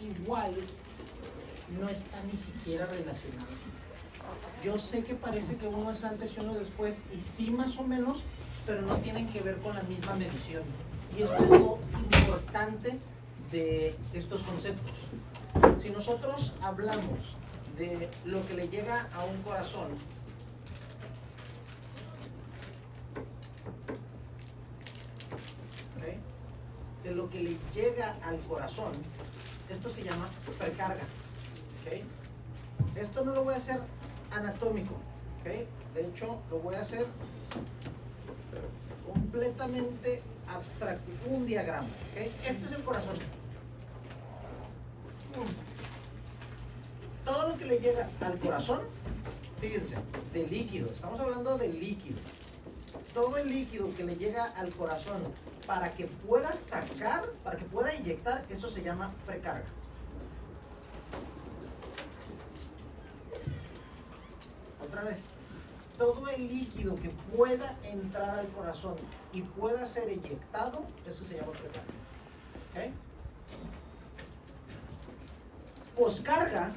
igual no está ni siquiera relacionado. Yo sé que parece que uno es antes y uno después, y sí más o menos, pero no tienen que ver con la misma medición. Y esto es lo importante de estos conceptos. Si nosotros hablamos de lo que le llega a un corazón, ¿okay? De lo que le llega al corazón, esto se llama precarga. ¿Okay? Esto no lo voy a hacer anatómico, ¿okay? De hecho lo voy a hacer completamente abstracto, un diagrama, ¿okay? Este es el corazón. Todo lo que le llega al corazón, fíjense, de líquido, estamos hablando de líquido. Todo el líquido que le llega al corazón para que pueda sacar, para que pueda inyectar, eso se llama precarga. Otra vez, todo el líquido que pueda entrar al corazón y pueda ser inyectado, eso se llama precarga. ¿Okay? Poscarga,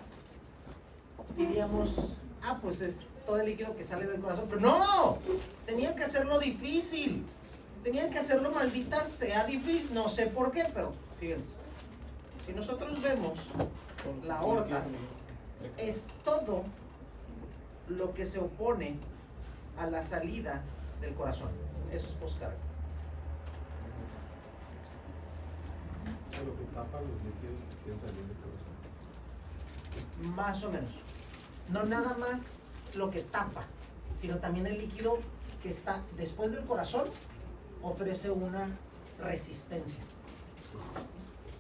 diríamos, pues es todo el líquido que sale del corazón, pero no, tenían que hacerlo difícil, tenían que hacerlo maldita sea difícil, no sé por qué, pero fíjense, si nosotros vemos la aorta, es todo lo que se opone a la salida del corazón, eso es poscarga. Lo que tapa los líquidos que quieren salir del corazón. Más o menos. No nada más lo que tapa, sino también el líquido que está después del corazón ofrece una resistencia.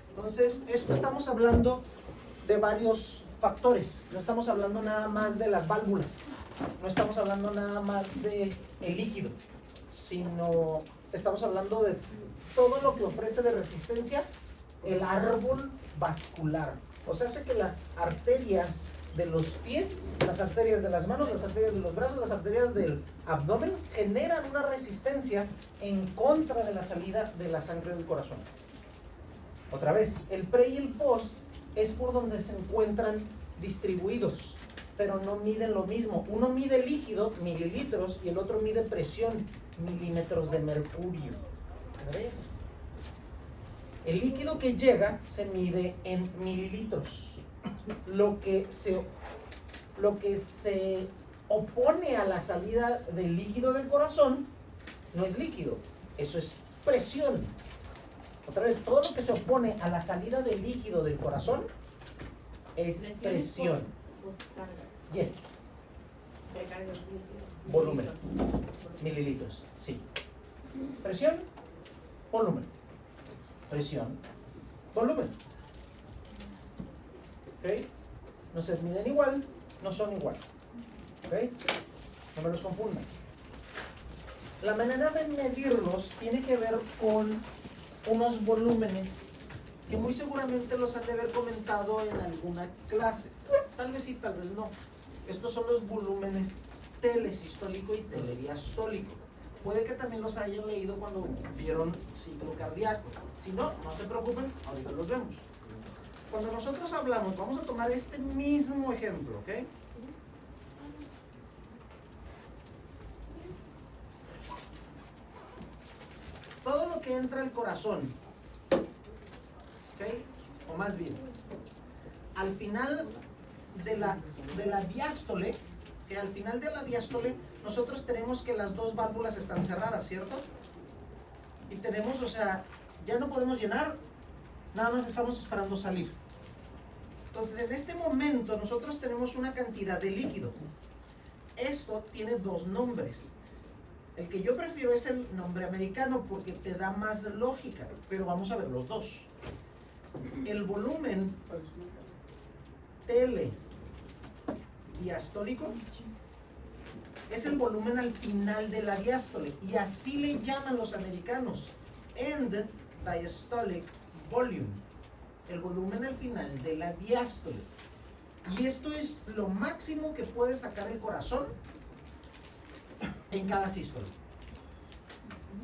Entonces, esto estamos hablando de varios factores. No estamos hablando nada más de las válvulas, no estamos hablando nada más de el líquido, sino estamos hablando de todo lo que ofrece de resistencia el árbol vascular. O sea, hace que las arterias de los pies, las arterias de las manos, las arterias de los brazos, las arterias del abdomen generan una resistencia en contra de la salida de la sangre del corazón. Otra vez, el pre y el post es por donde se encuentran distribuidos, pero no miden lo mismo. Uno mide líquido, mililitros, y el otro mide presión, milímetros de mercurio. ¿Ves? El líquido que llega se mide en mililitros. Lo que se opone a la salida del líquido del corazón no es líquido, eso es presión. Otra vez, todo lo que se opone a la salida del líquido del corazón es presión. Yes. Volumen. Mililitros, sí. Presión, volumen. Presión, volumen. ¿Ok? No se miden igual, no son igual. ¿Ok? No me los confundan. La manera de medirlos tiene que ver con unos volúmenes que muy seguramente los han de haber comentado en alguna clase. Tal vez sí, tal vez no. Estos son los volúmenes telesistólico y telediastólico. Puede que también los hayan leído cuando vieron ciclo cardíaco. Si no, no se preocupen, ahorita los vemos. Cuando nosotros hablamos, vamos a tomar este mismo ejemplo, ¿ok? Todo lo que entra al corazón, ¿ok? O más bien, al final de la diástole, que al final de la diástole nosotros tenemos que las dos válvulas están cerradas, ¿cierto? Y tenemos, o sea, ya no podemos llenar, nada más estamos esperando salir. Entonces, en este momento nosotros tenemos una cantidad de líquido. Esto tiene dos nombres. El que yo prefiero es el nombre americano porque te da más lógica, pero vamos a ver los dos. El volumen telediastólico es el volumen al final de la diástole, y así le llaman los americanos, end diastolic volume, el volumen al final de la diástole. Y esto es lo máximo que puede sacar el corazón en cada sístole.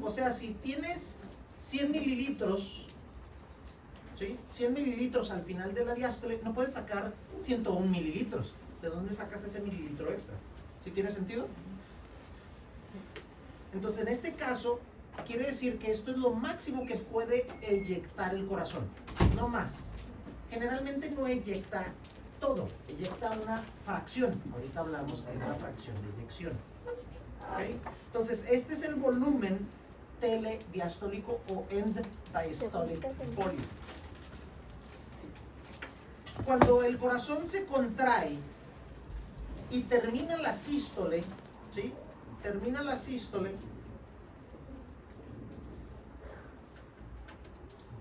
O sea, si tienes 100 mililitros ¿sí? 100 mililitros al final de la diástole, no puedes sacar 101 mililitros. ¿De dónde sacas ese mililitro extra? ¿Sí tiene sentido? Entonces, en este caso, quiere decir que esto es lo máximo que puede eyectar el corazón, no más. Generalmente no eyecta todo, eyecta una fracción. Ahorita hablamos que es la fracción de eyección. ¿Okay? Entonces, este es el volumen telediastólico o end diastolic volume. Cuando el corazón se contrae y termina la sístole, ¿sí? Termina la sístole,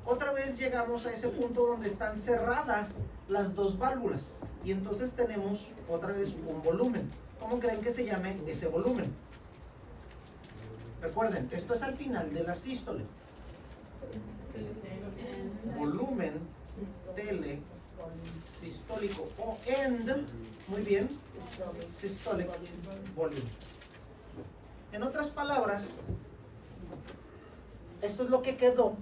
otra vez llegamos a ese punto donde están cerradas las dos válvulas y entonces tenemos otra vez un volumen. ¿Cómo creen que se llame ese volumen? Recuerden, esto es al final de la sístole. Volumen telesistólico o end, muy bien, systolic volume. En otras palabras, esto es lo que quedó,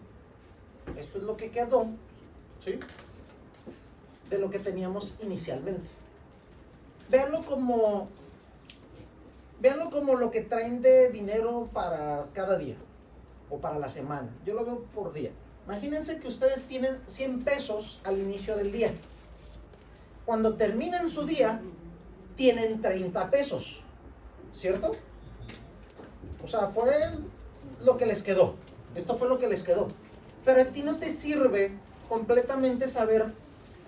¿sí? De lo que teníamos inicialmente. Véanlo como lo que traen de dinero para cada día o para la semana. Yo lo veo por día. Imagínense que ustedes tienen 100 pesos al inicio del día. Cuando terminan su día, tienen 30 pesos, ¿cierto? O sea, fue lo que les quedó. Esto fue lo que les quedó. Pero a ti no te sirve completamente saber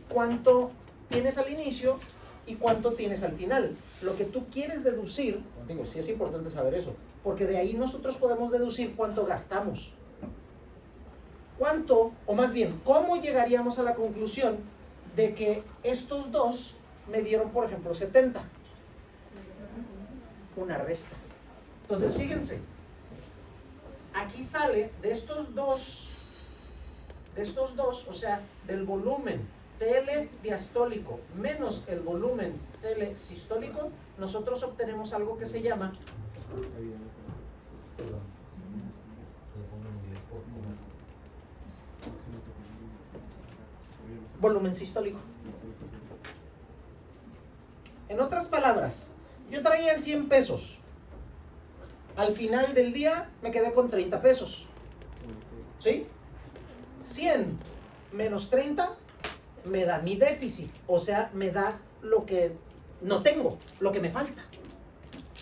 cuánto tienes al inicio y cuánto tienes al final. Lo que tú quieres deducir, digo, sí es importante saber eso, porque de ahí nosotros podemos deducir cuánto gastamos. ¿Cuánto, o más bien, cómo llegaríamos a la conclusión de que estos dos me dieron, por ejemplo, 70? Una resta. Entonces, fíjense, aquí sale de estos dos, o sea, del volumen telediastólico menos el volumen telesistólico, nosotros obtenemos algo que se llama volumen sistólico. En otras palabras, yo traía 100 pesos. Al final del día me quedé con 30 pesos. ¿Sí? 100 menos 30 me da mi déficit. O sea, me da lo que no tengo, lo que me falta.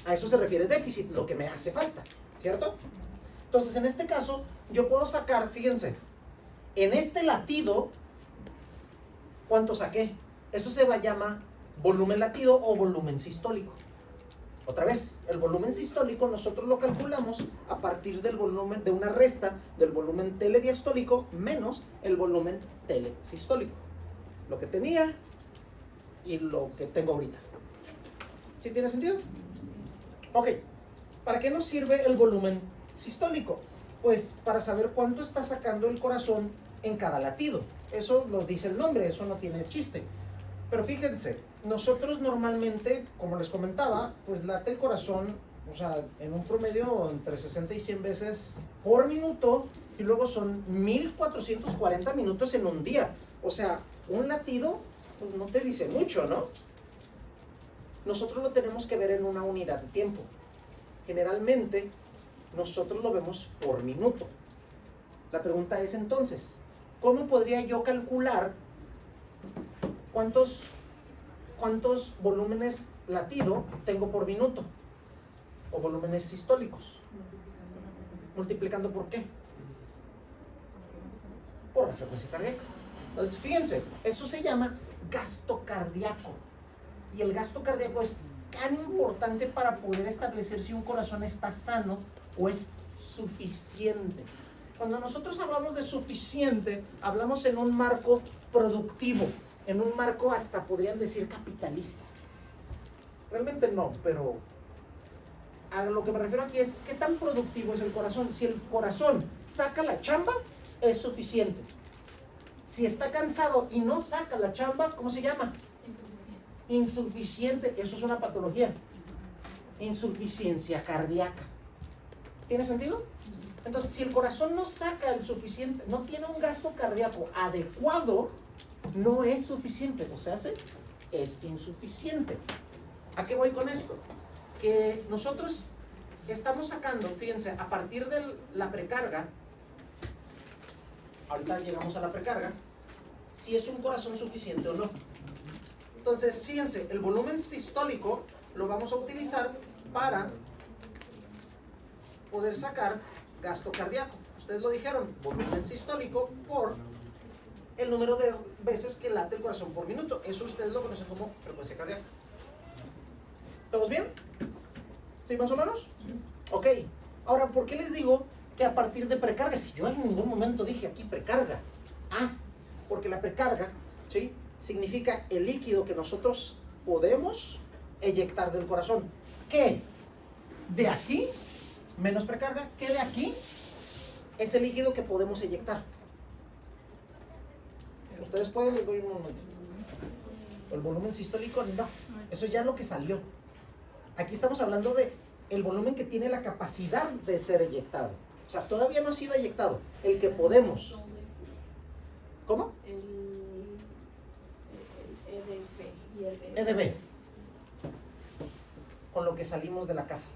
A eso se refiere déficit, lo que me hace falta. ¿Cierto? Entonces, en este caso, yo puedo sacar, fíjense, en este latido, ¿cuánto saqué? Eso se llama volumen latido o volumen sistólico. Otra vez, el volumen sistólico nosotros lo calculamos a partir del volumen de una resta del volumen telediastólico menos el volumen telesistólico. Lo que tenía y lo que tengo ahorita. ¿Sí tiene sentido? Ok. ¿Para qué nos sirve el volumen sistólico? Pues para saber cuánto está sacando el corazón en cada latido. Eso lo dice el nombre, eso no tiene chiste. Pero fíjense, nosotros normalmente, como les comentaba, pues late el corazón, o sea, en un promedio entre 60 y 100 veces por minuto, y luego son 1440 minutos en un día. O sea, un latido, pues no te dice mucho, ¿no? Nosotros lo tenemos que ver en una unidad de tiempo. Generalmente, nosotros lo vemos por minuto. La pregunta es entonces, ¿cómo podría yo calcular cuántos volúmenes latido tengo por minuto? O volúmenes sistólicos. ¿Multiplicando por qué? Por la frecuencia cardíaca. Entonces, fíjense, eso se llama gasto cardíaco. Y el gasto cardíaco es tan importante para poder establecer si un corazón está sano o es suficiente. Cuando nosotros hablamos de suficiente, hablamos en un marco productivo, en un marco hasta podrían decir capitalista. Realmente no, pero a lo que me refiero aquí es qué tan productivo es el corazón. Si el corazón saca la chamba, es suficiente. Si está cansado y no saca la chamba, ¿cómo se llama? Insuficiente. Eso es una patología. Insuficiencia cardíaca. ¿Ok? ¿Tiene sentido? Entonces, si el corazón no saca el suficiente, no tiene un gasto cardíaco adecuado, no es suficiente, o sea, es insuficiente. ¿A qué voy con esto? Que nosotros estamos sacando, fíjense, a partir de la precarga, ahorita llegamos a la precarga, si es un corazón suficiente o no. Entonces, fíjense, el volumen sistólico lo vamos a utilizar para poder sacar gasto cardíaco. Ustedes lo dijeron, volumen sistólico por el número de veces que late el corazón por minuto. Eso ustedes lo conocen como frecuencia cardíaca. ¿Todos bien? ¿Sí, más o menos? Sí. Ok. Ahora, ¿por qué les digo que a partir de precarga? Si yo en ningún momento dije aquí precarga. Porque la precarga, ¿sí?, significa el líquido que nosotros podemos eyectar del corazón. ¿Qué? De aquí, menos precarga, ¿qué de aquí? Es el líquido que podemos eyectar. Ustedes pueden, les doy un momento. El volumen sistólico, no. Eso ya es lo que salió. Aquí estamos hablando de el volumen que tiene la capacidad de ser eyectado. O sea, todavía no ha sido eyectado. El que podemos. ¿Cómo? El EDP y el EDB. Con lo que salimos de la casa.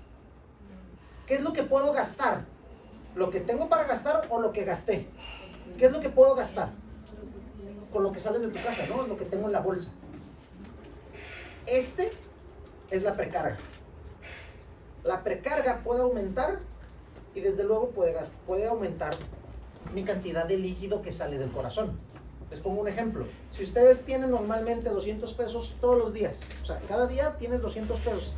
¿Qué es lo que puedo gastar? ¿Lo que tengo para gastar o lo que gasté? ¿Qué es lo que puedo gastar? Con lo que sales de tu casa, ¿no? Lo que tengo en la bolsa. Este es la precarga. La precarga puede aumentar y desde luego puede aumentar mi cantidad de líquido que sale del corazón. Les pongo un ejemplo. Si ustedes tienen normalmente 200 pesos todos los días, o sea, cada día tienes 200 pesos,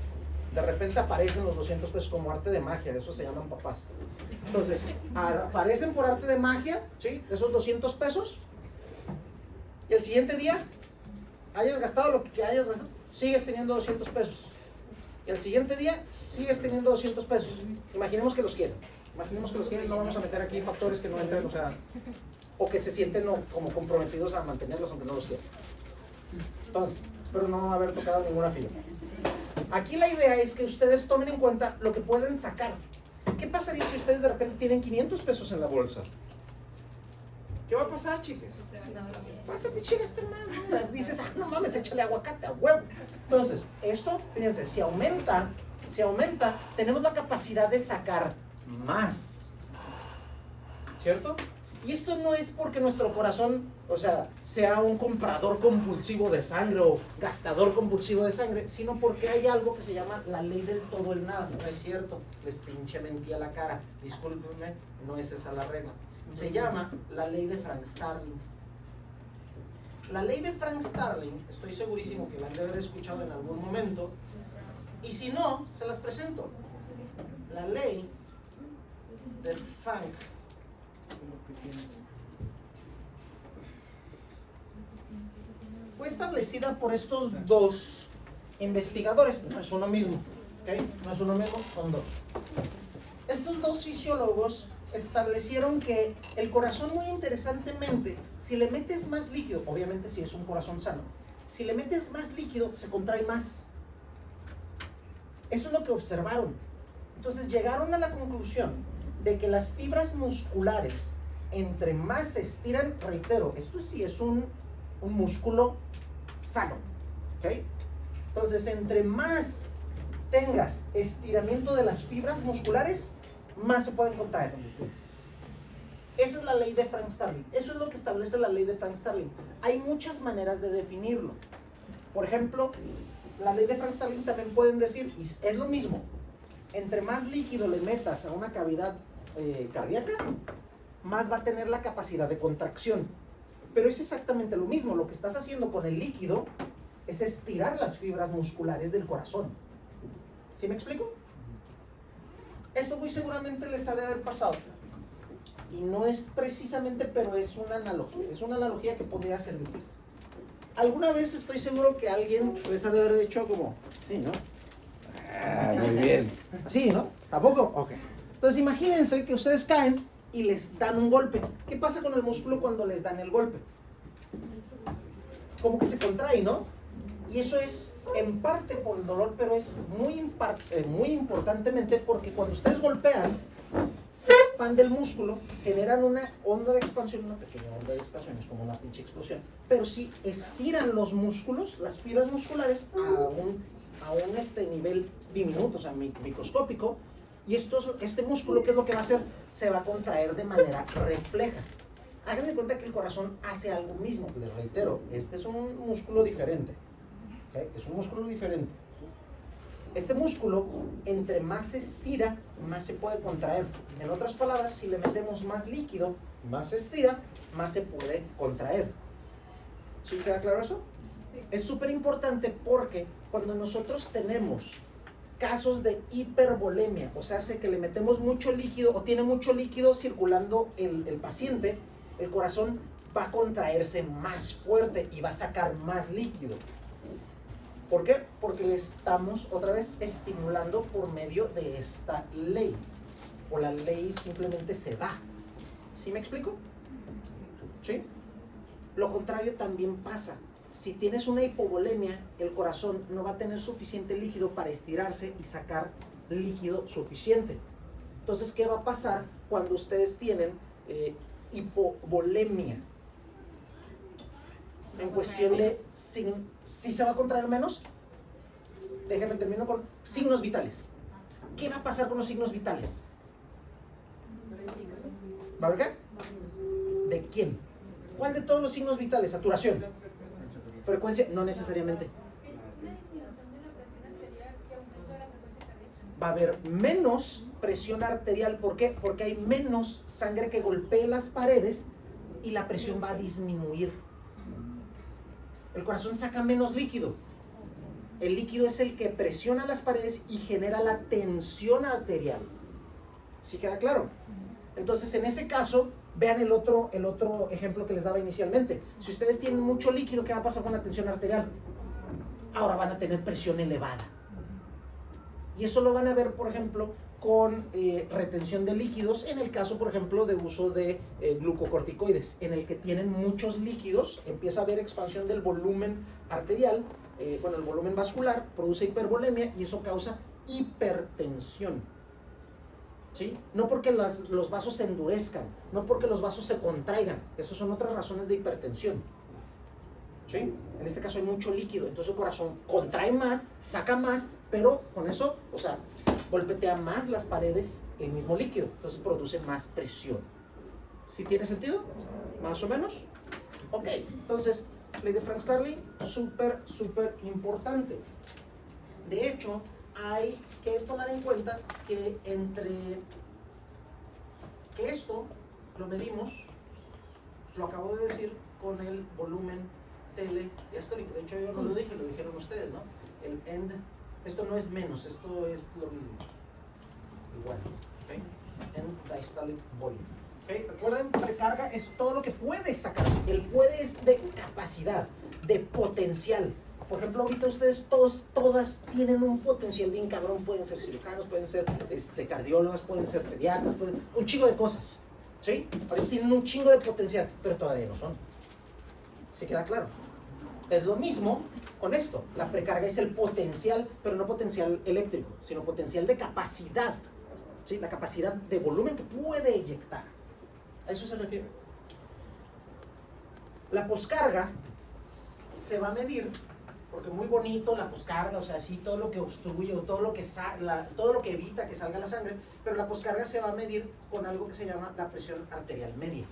de repente aparecen los 200 pesos como arte de magia, de eso se llaman papás. Entonces, aparecen por arte de magia, ¿sí?, esos 200 pesos, y el siguiente día, hayas gastado lo que hayas gastado, sigues teniendo 200 pesos. Y el siguiente día, sigues teniendo 200 pesos. Imaginemos que los quieren. No vamos a meter aquí factores que no entren, o sea, o que se sienten como comprometidos a mantenerlos aunque no los quieran. Entonces, espero no haber tocado ninguna fila. Aquí la idea es que ustedes tomen en cuenta lo que pueden sacar. ¿Qué pasaría si ustedes de repente tienen 500 pesos en la bolsa? ¿Qué va a pasar, chicas? Pasa, pinche, más. Dices, no mames, échale aguacate a huevo. Entonces, esto, fíjense, si aumenta, tenemos la capacidad de sacar más. ¿Cierto? Y esto no es porque nuestro corazón, o sea un comprador compulsivo de sangre o gastador compulsivo de sangre, sino porque hay algo que se llama la ley del todo o el nada. No es cierto, les pinche mentí a la cara. Discúlpenme, no es esa la regla. Se llama la ley de Frank Starling. La ley de Frank Starling, estoy segurísimo que la han de haber escuchado en algún momento, y si no, se las presento. La ley de Frank fue establecida por estos dos investigadores, no es uno mismo, ¿ok? No es uno mismo, son dos. Estos dos fisiólogos establecieron que el corazón, muy interesantemente, si le metes más líquido, obviamente si es un corazón sano, si le metes más líquido, se contrae más. Eso es lo que observaron. Entonces llegaron a la conclusión de que las fibras musculares, entre más se estiran, reitero, esto sí es un músculo sano, ¿ok? Entonces, entre más tengas estiramiento de las fibras musculares, más se pueden contraer. Esa es la ley de Frank Starling. Eso es lo que establece la ley de Frank Starling. Hay muchas maneras de definirlo. Por ejemplo, la ley de Frank Starling también pueden decir, y es lo mismo, entre más líquido le metas a una cavidad cardíaca, más va a tener la capacidad de contracción. Pero es exactamente lo mismo. Lo que estás haciendo con el líquido es estirar las fibras musculares del corazón. ¿Sí me explico? Esto muy seguramente les ha de haber pasado. Y no es precisamente, pero es una analogía. Es una analogía que podría servir. Alguna vez estoy seguro que alguien les ha de haber hecho como, sí, ¿no? Muy bien. Sí, ¿no? ¿Tampoco? Ok. Entonces imagínense que ustedes caen y les dan un golpe. ¿Qué pasa con el músculo cuando les dan el golpe? Como que se contrae, ¿no? Y eso es en parte por el dolor, pero es muy importantemente porque cuando ustedes golpean, expande el músculo, generan una onda de expansión, una pequeña onda de expansión, es como una pinche explosión. Pero si estiran los músculos, las fibras musculares, a un nivel diminuto, o sea, microscópico, y este músculo, ¿qué es lo que va a hacer? Se va a contraer de manera refleja. Háganme cuenta que el corazón hace algo mismo. Les reitero, este es un músculo diferente. ¿Okay? Es un músculo diferente. Este músculo, entre más se estira, más se puede contraer. En otras palabras, si le metemos más líquido, más se estira, más se puede contraer. ¿Sí queda claro eso? Sí. Es súper importante porque cuando nosotros tenemos casos de hipervolemia, o sea, hace que le metemos mucho líquido o tiene mucho líquido circulando el paciente, el corazón va a contraerse más fuerte y va a sacar más líquido. ¿Por qué? Porque le estamos otra vez estimulando por medio de esta ley. O la ley simplemente se da. ¿Sí me explico? ¿Sí? Lo contrario también pasa. Si tienes una hipovolemia, el corazón no va a tener suficiente líquido para estirarse y sacar líquido suficiente. Entonces, ¿qué va a pasar cuando ustedes tienen hipovolemia? En cuestión de si se va a contraer menos, déjenme termino con signos vitales. ¿Qué va a pasar con los signos vitales? ¿Va a ver qué? ¿De quién? ¿Cuál de todos los signos vitales? Saturación. Frecuencia, no necesariamente. ¿Es la disminución de la presión arterial y aumento de la frecuencia cardíaca? Va a haber menos presión arterial. ¿Por qué? Porque hay menos sangre que golpee las paredes y la presión va a disminuir. El corazón saca menos líquido. El líquido es el que presiona las paredes y genera la tensión arterial. ¿Sí queda claro? Entonces, en ese caso, vean el otro ejemplo que les daba inicialmente. Si ustedes tienen mucho líquido, ¿qué va a pasar con la tensión arterial? Ahora van a tener presión elevada. Y eso lo van a ver, por ejemplo, con retención de líquidos, en el caso, por ejemplo, de uso de glucocorticoides, en el que tienen muchos líquidos, empieza a haber expansión del volumen arterial, el volumen vascular, produce hipervolemia y eso causa hipertensión. ¿Sí? No porque los vasos se endurezcan, no porque los vasos se contraigan, esas son otras razones de hipertensión. ¿Sí? En este caso hay mucho líquido, entonces el corazón contrae más, saca más, pero con eso, o sea, golpetea más las paredes el mismo líquido, entonces produce más presión. ¿Sí tiene sentido? ¿Más o menos? Ok, entonces, ley de Frank Starling, súper importante. De hecho, hay que tomar en cuenta que que esto lo medimos, lo acabo de decir, con el volumen telediastólico. De hecho, yo no lo dije, lo dijeron ustedes, ¿no? El end, esto no es menos, esto es lo mismo. Igual, ¿ok? End diastolic volume. ¿Okay? Recuerden, precarga es todo lo que puedes sacar. El puede es de capacidad, de potencial. Por ejemplo, ahorita ustedes todas tienen un potencial bien cabrón. Pueden ser cirujanos, pueden ser cardiólogos, pueden ser pediatras, un chingo de cosas. ¿Sí? Ahorita tienen un chingo de potencial, pero todavía no son. ¿Sí queda claro? Es lo mismo con esto. La precarga es el potencial, pero no potencial eléctrico, sino potencial de capacidad. ¿Sí? La capacidad de volumen que puede eyectar. A eso se refiere. La poscarga se va a medir, porque muy bonito la poscarga, o sea, sí, todo lo que obstruye o todo lo que evita que salga la sangre, pero la poscarga se va a medir con algo que se llama la presión arterial media.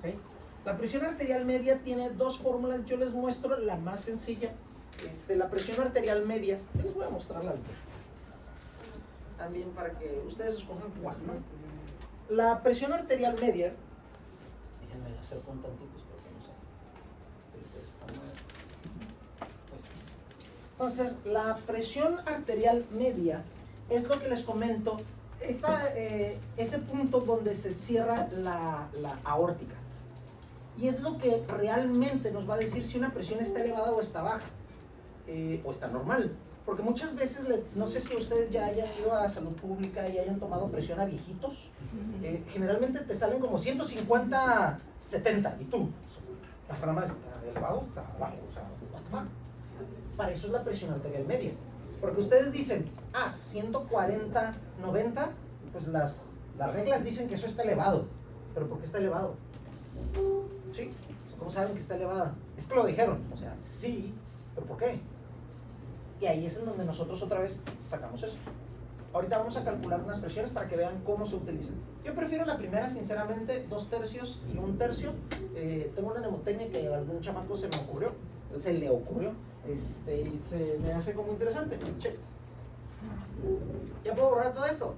¿Okay? La presión arterial media tiene dos fórmulas, yo les muestro la más sencilla. La presión arterial media, les voy a mostrar las dos. También para que ustedes escojan cuál, ¿no? La presión arterial media, déjenme hacer con tantitos porque no sé. Entonces, la presión arterial media es lo que les comento, ese punto donde se cierra la aórtica. Y es lo que realmente nos va a decir si una presión está elevada o está baja, o está normal. Porque muchas veces, no sé si ustedes ya hayan ido a salud pública y hayan tomado presión a viejitos, generalmente te salen como 150, 70, y tú, la frama está elevado, está abajo, o sea, what the fuck. Para eso es la presión arterial media. Porque ustedes dicen, 140, 90, pues las reglas dicen que eso está elevado. ¿Pero por qué está elevado? ¿Sí? ¿Cómo saben que está elevada? Es que lo dijeron. O sea, sí, pero ¿por qué? Y ahí es en donde nosotros otra vez sacamos eso. Ahorita vamos a calcular unas presiones para que vean cómo se utilizan. Yo prefiero la primera, sinceramente, 2 tercios y 1 tercio. Tengo una mnemotecnia que a algún chamaco se le ocurrió, y se me hace como interesante. Che. ¿Ya puedo borrar todo esto?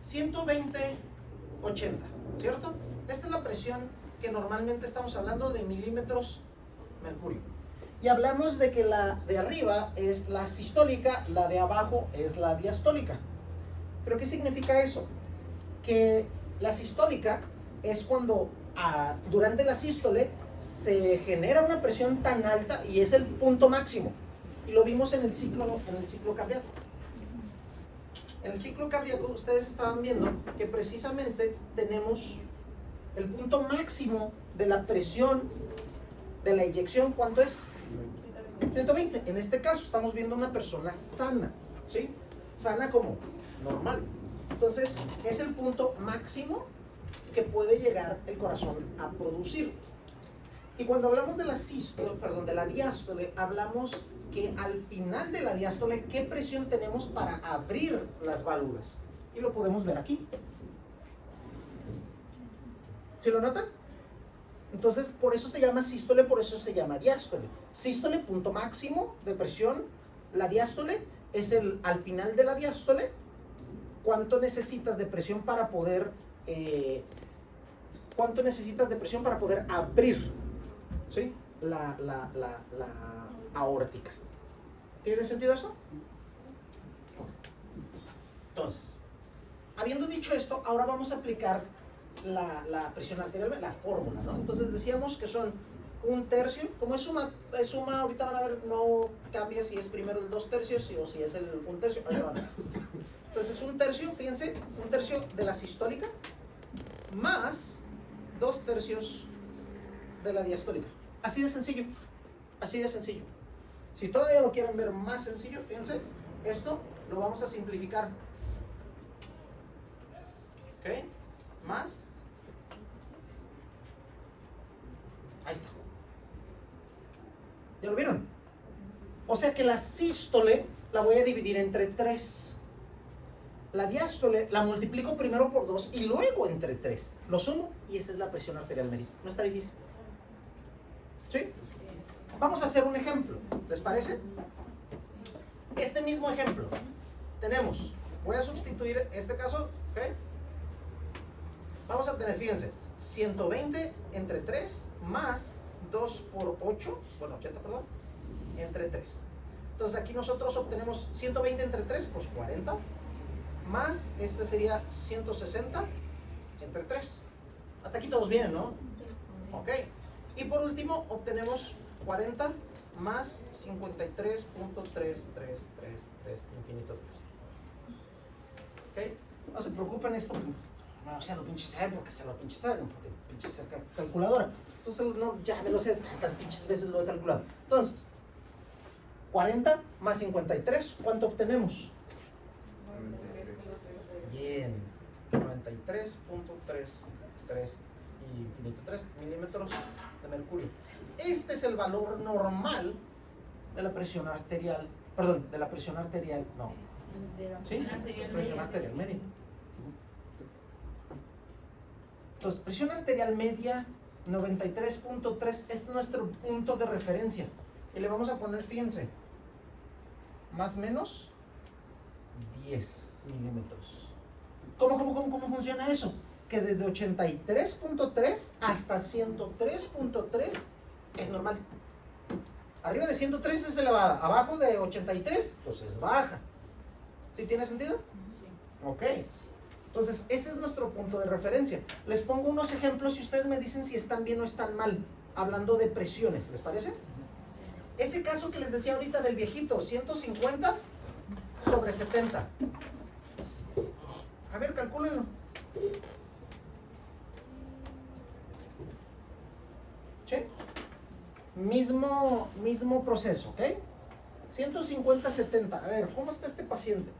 120/80, ¿cierto? Esta es la presión que normalmente estamos hablando de milímetros mercurio. Y hablamos de que la de arriba es la sistólica, la de abajo es la diastólica. ¿Pero qué significa eso? Que la sistólica es cuando durante la sístole se genera una presión tan alta y es el punto máximo. Y lo vimos en el ciclo cardíaco. En el ciclo cardíaco ustedes estaban viendo que precisamente tenemos el punto máximo de la presión de la eyección. ¿Cuánto es? 120. En este caso estamos viendo una persona sana, ¿sí? Sana como normal. Entonces es el punto máximo que puede llegar el corazón a producir. Y cuando hablamos de de la diástole, hablamos que al final de la diástole, ¿qué presión tenemos para abrir las válvulas? Y lo podemos ver aquí. ¿Sí lo notan? Entonces, por eso se llama sístole, por eso se llama diástole. Sístole, punto máximo de presión. La diástole es al final de la diástole. ¿Cuánto necesitas de presión para poder abrir, ¿sí? la aórtica? ¿Tiene sentido eso? Entonces, habiendo dicho esto, ahora vamos a aplicar la presión arterial, la fórmula, ¿no? Entonces decíamos que son 1 tercio, como es suma, ahorita van a ver, no cambia si es primero el 2 tercios o si es el 1 tercio, ahí van a ver. Entonces 1 tercio, fíjense, 1 tercio de la sistólica más 2 tercios de la diastólica. Así de sencillo, así de sencillo. Si todavía lo quieren ver más sencillo, fíjense, esto lo vamos a simplificar. ¿Ok? Más. Ahí está. ¿Ya lo vieron? O sea que la sístole la voy a dividir entre 3. La diástole la multiplico primero por 2 y luego entre 3. Lo sumo y esa es la presión arterial media. No está difícil. ¿Sí? Vamos a hacer un ejemplo. ¿Les parece? Este mismo ejemplo. Tenemos, voy a sustituir este caso, ¿ok? Vamos a tener, fíjense, 120 entre 3 más 2 por 8, bueno, 80, perdón, entre 3. Entonces aquí nosotros obtenemos 120 entre 3, pues 40, más este sería 160 entre 3. Hasta aquí todos bien, ¿no? Ok. Y por último obtenemos 40 más 53.3333 infinito 3. Ok. No se preocupen, esto no se lo pinches saben porque se lo pinches saben, porque pinches calculadora. Esto ya me lo sé, tantas pinches veces lo he calculado. Entonces, 40 más 53, ¿cuánto obtenemos? 93. Bien, 93.33 y infinito 3 milímetros de mercurio. Este es el valor normal de la presión arterial, perdón, de la presión arterial, no. ¿Sí? Presión arterial media. Entonces, presión arterial media 93.3 es nuestro punto de referencia. Y le vamos a poner, fíjense, más o menos 10 milímetros. ¿Cómo funciona eso? Que desde 83.3 hasta 103.3 es normal. Arriba de 103 es elevada, abajo de 83 pues es baja. ¿Sí tiene sentido? Sí. Ok. Entonces, ese es nuestro punto de referencia. Les pongo unos ejemplos y ustedes me dicen si están bien o están mal, hablando de presiones, ¿les parece? Ese caso que les decía ahorita del viejito, 150 sobre 70. A ver, calcúlenlo. ¿Sí? Mismo proceso, ¿ok? 150/70. A ver, ¿cómo está este paciente?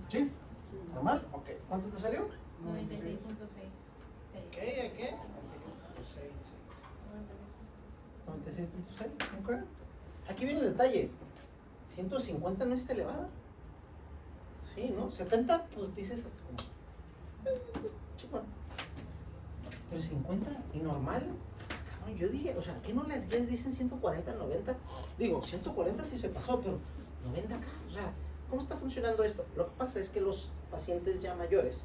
¿Sí? ¿Normal? Ok. ¿Cuánto te salió? 96.6. Ok, aquí. 96.6. Ok. Aquí viene el detalle. 150 no está elevada. Sí, ¿no? 70, pues dices hasta como. Chico. Pero 50 y normal. Cabrón, yo dije, o sea, ¿qué no las guías dicen 140, 90? Digo, 140 sí se pasó, pero 90 acá. O sea, ¿cómo está funcionando esto? Lo que pasa es que los pacientes ya mayores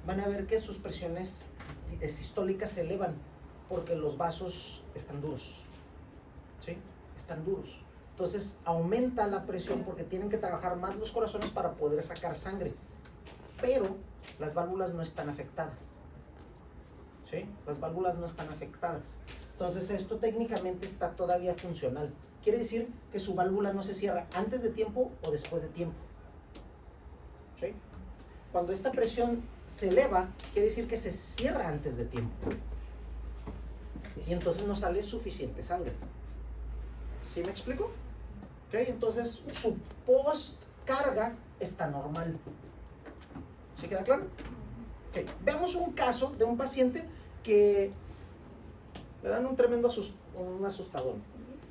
van a ver que sus presiones sistólicas se elevan porque los vasos están duros. ¿Sí? Están duros. Entonces aumenta la presión porque tienen que trabajar más los corazones para poder sacar sangre. Pero las válvulas no están afectadas. ¿Sí? Las válvulas no están afectadas. Entonces esto técnicamente está todavía funcional. Quiere decir que su válvula no se cierra antes de tiempo o después de tiempo. ¿Sí? Cuando esta presión se eleva, quiere decir que se cierra antes de tiempo. Y entonces no sale suficiente sangre. ¿Sí me explico? ¿Ok? Entonces su post-carga está normal. ¿Sí queda claro? Ok. Veamos un caso de un paciente que le dan un tremendo un asustador.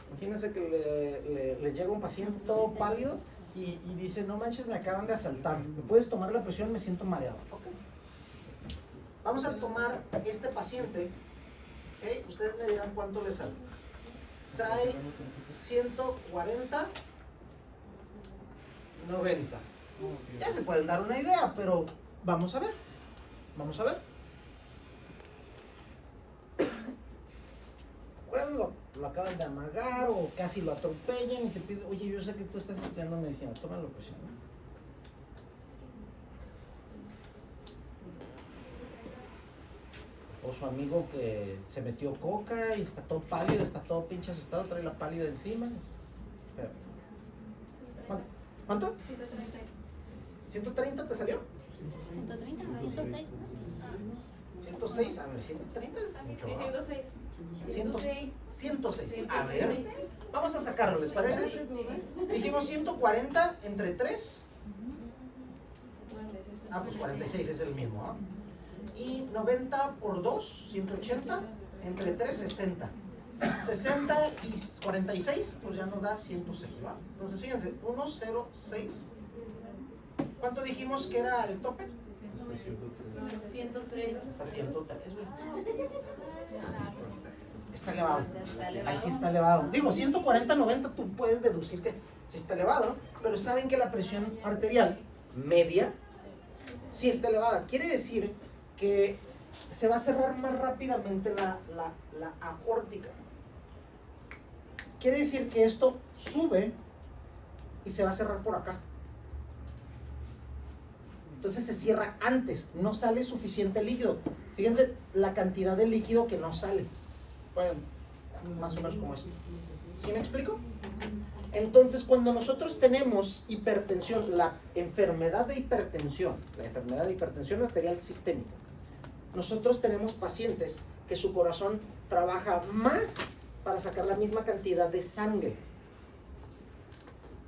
Imagínense que le llega un paciente todo pálido y dice, no manches, me acaban de asaltar. ¿Me puedes tomar la presión? Me siento mareado. Okay. Vamos a tomar este paciente. ¿Okay? Ustedes me dirán cuánto le sale. Trae 140, 90. Ya se pueden dar una idea, pero vamos a ver. Vamos a ver. Lo acaban de amagar o casi lo atropellan y te piden, oye, yo sé que tú estás estudiando medicina, tómalo presión. O su amigo que se metió coca y está todo pálido, está todo pinche asustado, trae la pálida encima. Espera. ¿Cuánto? 130 te salió. 130, 106. 106, a ver, 130 es mucho. Sí, 106. 106. A ver, vamos a sacarlo, ¿les parece? Dijimos 140 entre 3. Ah, pues 46 es el mismo, ¿ah? Y 90 por 2, 180, entre 3, 60. 60 y 46, pues ya nos da 106, ¿va? Entonces, fíjense, 106. ¿Cuánto dijimos que era el tope? 103. Hasta 103, güey. Está elevado. Ahí sí está elevado. Digo, 140, 90, tú puedes deducir que sí está elevado, ¿no? Pero saben que la presión arterial media sí está elevada. Quiere decir que se va a cerrar más rápidamente la aórtica. Quiere decir que esto sube y se va a cerrar por acá. Entonces se cierra antes, no sale suficiente líquido. Fíjense la cantidad de líquido que no sale. Bueno, más o menos como esto. ¿Sí me explico? Entonces, cuando nosotros tenemos hipertensión, la enfermedad de hipertensión arterial sistémica, nosotros tenemos pacientes que su corazón trabaja más para sacar la misma cantidad de sangre.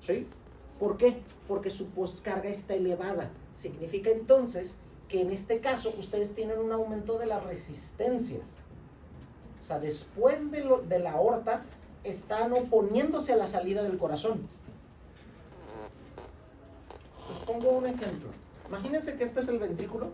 ¿Sí? ¿Por qué? Porque su poscarga está elevada. Significa entonces que en este caso ustedes tienen un aumento de las resistencias. O sea, después de la aorta están oponiéndose a la salida del corazón. Les pongo un ejemplo. Imagínense que este es el ventrículo.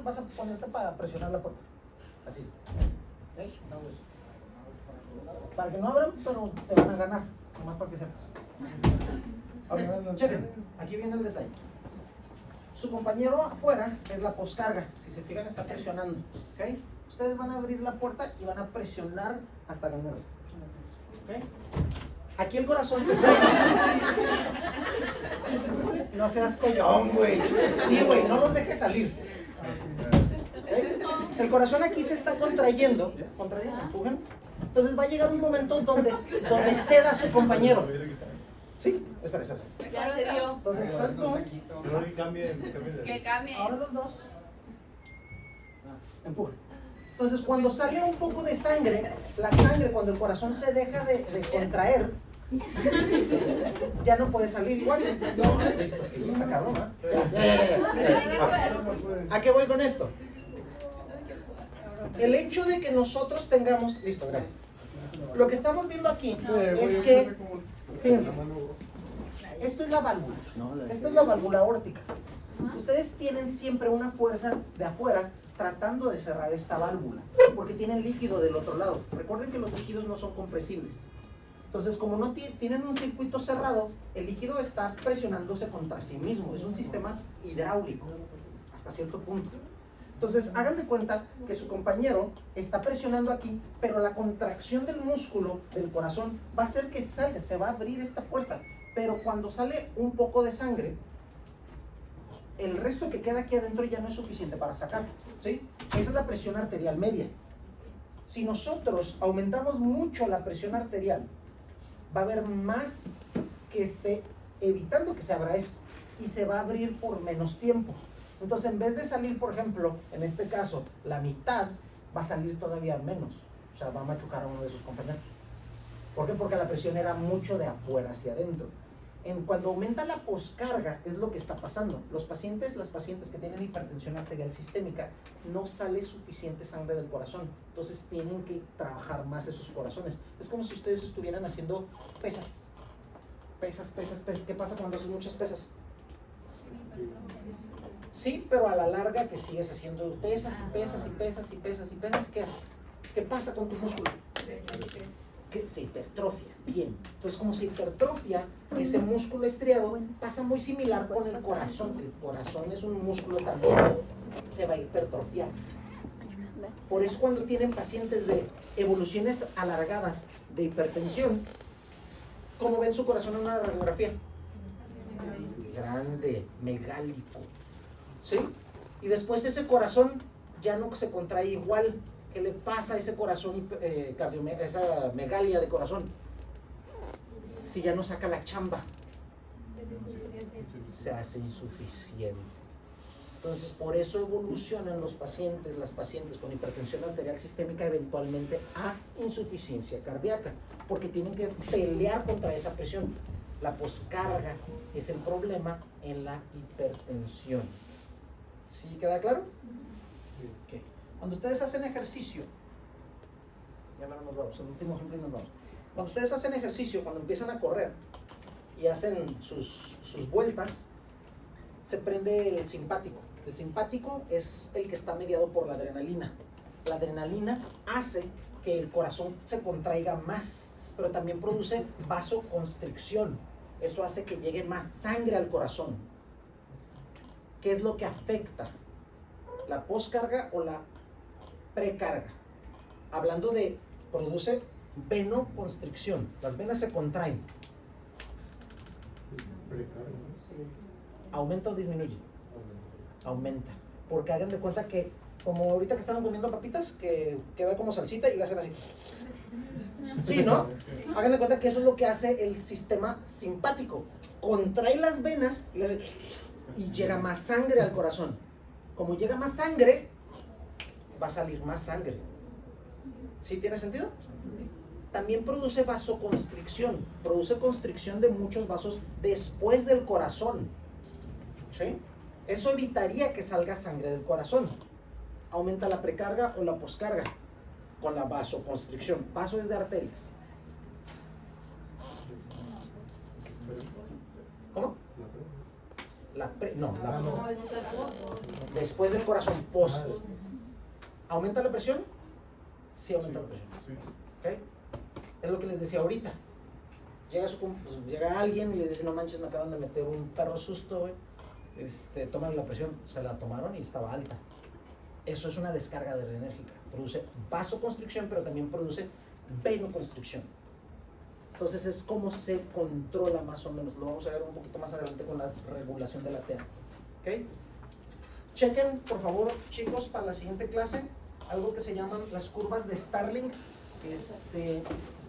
vas a ponerte para presionar la puerta. Así. ¿Ok? Para que no abran, pero te van a ganar. Nomás para que sepas. Ok, chequen. Aquí viene el detalle. Su compañero afuera es la poscarga. Si se fijan, está presionando. ¿Ok? Ustedes van a abrir la puerta y van a presionar hasta ganarla. ¿Ok? Aquí el corazón se está... No seas collón, güey. Sí, güey, no los dejes salir. ¿Eh? El corazón aquí se está contrayendo, empujen. Entonces va a llegar un momento donde ceda a su compañero. ¿Sí? Espera. Ya se dio. Entonces, salto. No, y cambien de... Que cambie. Ahora los dos. Empujen. Entonces, cuando sale un poco de sangre, la sangre, cuando el corazón se deja de contraer, ya no puede salir igual. No, listo, sí, está cabrón, ¿eh? ¿A qué voy con esto? El hecho de que nosotros tengamos... Listo, gracias. Lo que estamos viendo aquí es que... Fíjense. Esto es la válvula. Esta es la válvula aórtica. Ustedes tienen siempre una fuerza de afuera tratando de cerrar esta válvula, porque tienen líquido del otro lado. Recuerden que los líquidos no son compresibles. Entonces, como no tienen un circuito cerrado, el líquido está presionándose contra sí mismo. Es un sistema hidráulico, hasta cierto punto. Entonces, hagan de cuenta que su compañero está presionando aquí, pero la contracción del músculo del corazón va a hacer que salga, se va a abrir esta puerta. Pero cuando sale un poco de sangre, el resto que queda aquí adentro ya no es suficiente para sacar, ¿sí? Esa es la presión arterial media. Si nosotros aumentamos mucho la presión arterial, va a haber más que esté evitando que se abra esto y se va a abrir por menos tiempo. Entonces, en vez de salir, por ejemplo, en este caso, la mitad, va a salir todavía menos. O sea, va a machucar a uno de sus compañeros. ¿Por qué? Porque la presión era mucho de afuera hacia adentro. Cuando aumenta la poscarga, es lo que está pasando. Las pacientes que tienen hipertensión arterial sistémica, no sale suficiente sangre del corazón. Entonces tienen que trabajar más esos corazones. Es como si ustedes estuvieran haciendo pesas. Pesas. ¿Qué pasa cuando haces muchas pesas? Sí, pero a la larga que sigues haciendo pesas, ¿qué haces? ¿Qué pasa con tu músculo? Que se hipertrofia. Bien. Entonces, como se hipertrofia, ese músculo estriado pasa muy similar con el corazón. El corazón es un músculo también. Se va a hipertrofiar. Por eso cuando tienen pacientes de evoluciones alargadas de hipertensión, ¿cómo ven su corazón en una radiografía? Grande, megálico. ¿Sí? Y después ese corazón ya no se contrae igual. ¿Qué le pasa a ese corazón, esa megalia de corazón? Si ya no saca la chamba, se hace insuficiente. Entonces, por eso evolucionan las pacientes con hipertensión arterial sistémica eventualmente a insuficiencia cardíaca, porque tienen que pelear contra esa presión. La poscarga es el problema en la hipertensión. ¿Sí queda claro? Okay. Cuando ustedes hacen ejercicio, ya nos vamos, el último ejemplo y nos vamos. Cuando ustedes hacen ejercicio, cuando empiezan a correr y hacen sus vueltas, se prende el simpático. El simpático es el que está mediado por la adrenalina. La adrenalina hace que el corazón se contraiga más, pero también produce vasoconstricción. Eso hace que llegue más sangre al corazón. ¿Qué es lo que afecta? ¿La poscarga o la precarga? Hablando de, produce venoconstricción. Las venas se contraen. ¿Aumenta o disminuye? Aumenta. Porque hagan de cuenta que, como ahorita que estaban comiendo papitas, que queda como salsita y le hacen así. Sí, ¿no? Hagan de cuenta que eso es lo que hace el sistema simpático. Contrae las venas y le hace... y llega más sangre al corazón. Como llega más sangre, va a salir más sangre. ¿Sí tiene sentido? También produce vasoconstricción. Produce constricción de muchos vasos después del corazón. ¿Sí? Eso evitaría que salga sangre del corazón. Aumenta la precarga o la poscarga con la vasoconstricción. Vaso es de arterias. ¿Cómo? Después del corazón, post. ¿Aumenta la presión? Sí, aumenta la presión. Sí. ¿Ok? Es lo que les decía ahorita. Llega alguien y les dice, no manches, me acaban de meter un perro susto, güey. Toman la presión. Se la tomaron y estaba alta. Eso es una descarga adrenérgica. Produce vasoconstricción, pero también produce venoconstricción. Entonces es como se controla más o menos. Lo vamos a ver un poquito más adelante con la regulación de la TEA. ¿Ok? Chequen, por favor, chicos, para la siguiente clase, algo que se llaman las curvas de Starling.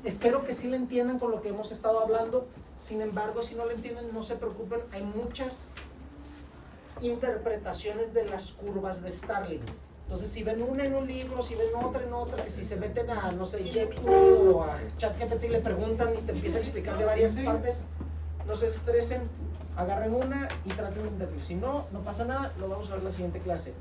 Espero que sí le entiendan con lo que hemos estado hablando. Sin embargo, si no le entienden, no se preocupen. Hay muchas interpretaciones de las curvas de Starling. Entonces, si ven una en un libro, si ven otra en otra, si se meten a, no sé, Gemini o a ChatGPT y le preguntan y te empieza a explicar de varias partes, no se estresen, agarren una y traten de entender. Si no, no pasa nada, lo vamos a ver en la siguiente clase.